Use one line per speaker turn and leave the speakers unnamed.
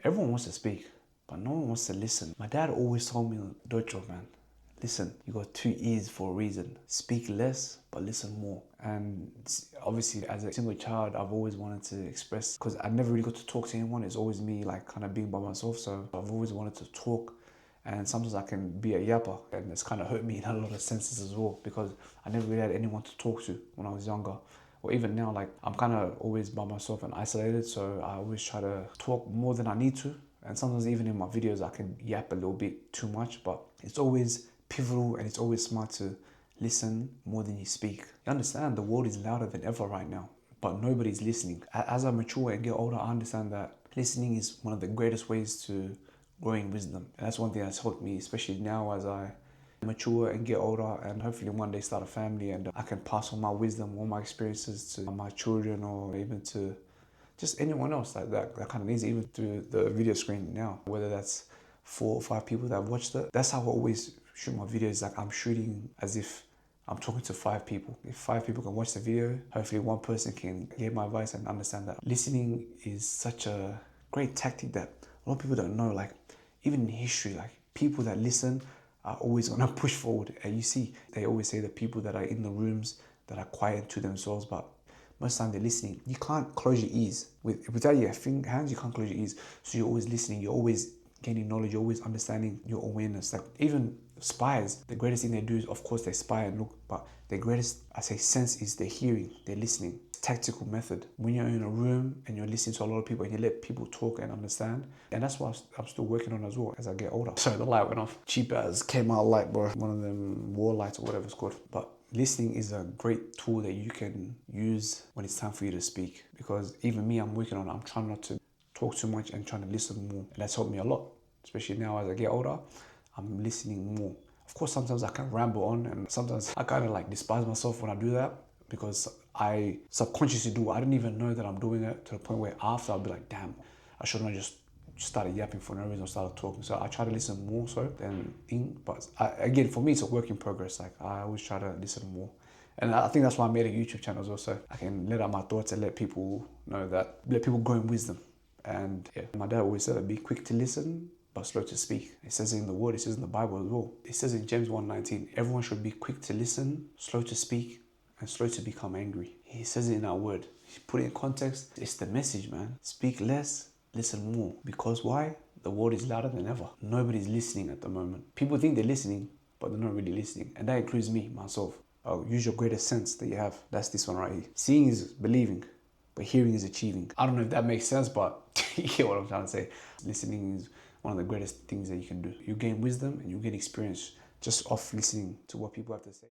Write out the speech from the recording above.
Everyone wants to speak, but no one wants to listen. My dad always told me, Dojo, man, listen, you got two ears for a reason. Speak less, but listen more. And obviously, as a single child, I've always wanted to express, because I never really got to talk to anyone. It's always me, like, kind of being by myself. So I've always wanted to talk. And sometimes I can be a yapper, and it's kind of hurt me in a lot of senses as well, because I never really had anyone to talk to when I was younger. Or even now, like, I'm kind of always by myself and isolated, so I always try to talk more than I need to. And sometimes even in my videos, I can yap a little bit too much, but it's always pivotal and it's always smart to listen more than you speak. You understand the world is louder than ever right now, but nobody's listening. As I mature and get older, I understand that listening is one of the greatest ways to growing wisdom. And that's one thing that's helped me, especially now as I mature and get older, and hopefully one day start a family, and I can pass on my wisdom, all my experiences to my children, or even to just anyone else like that kind of needs it, even through the video screen now, whether that's 4 or 5 people that have watched it. That's how I always shoot my videos. Like, I'm shooting as if I'm talking to 5 people. If 5 people can watch the video, hopefully one person can get my advice and understand that listening is such a great tactic that a lot of people don't know. Like, even in history, like, people that listen are always gonna push forward. And you see, they always say that people that are in the rooms that are quiet to themselves, but most of the time they're listening. You can't close your ears. Without your hands, you can't close your ears. So you're always listening, you're always gaining knowledge, you're always understanding your awareness. Like, even spies, the greatest thing they do is, of course, they spy and look, but the greatest, I say, sense is they're hearing, they're listening. Tactical method. When you're in a room and you're listening to a lot of people and you let people talk and understand, and that's what I'm still working on as well as I get older. Sorry, the light went off. Cheap as came out light, bro. One of them wall lights or whatever it's called. But listening is a great tool that you can use when it's time for you to speak. Because even me, I'm working on it. I'm trying not to talk too much and trying to listen more. And that's helped me a lot. Especially now as I get older, I'm listening more. Of course, sometimes I can ramble on, and sometimes I kind of like despise myself when I do that, because I subconsciously do it. I didn't even know that I'm doing it, to the point where after I'll be like, damn, I shouldn't have just started yapping for no reason or started talking. So I try to listen more so than think. But again, for me, it's a work in progress. Like, I always try to listen more. And I think that's why I made a YouTube channel as well, so I can let out my thoughts and let people know that, let people grow in wisdom. And yeah, my dad always said, be quick to listen, but slow to speak. It says it in the word, it says in the Bible as well. It says in James 1:19, everyone should be quick to listen, slow to speak, and slow to become angry. He says it in our word. He put it in context. It's the message, man. Speak less, listen more. Because why? The world is louder than ever. Nobody's listening at the moment. People think they're listening, but they're not really listening. And that includes me, myself. Oh, use your greatest sense that you have. That's this one right here. Seeing is believing, but hearing is achieving. I don't know if that makes sense, but you get what I'm trying to say. Listening is one of the greatest things that you can do. You gain wisdom and you gain experience just off listening to what people have to say.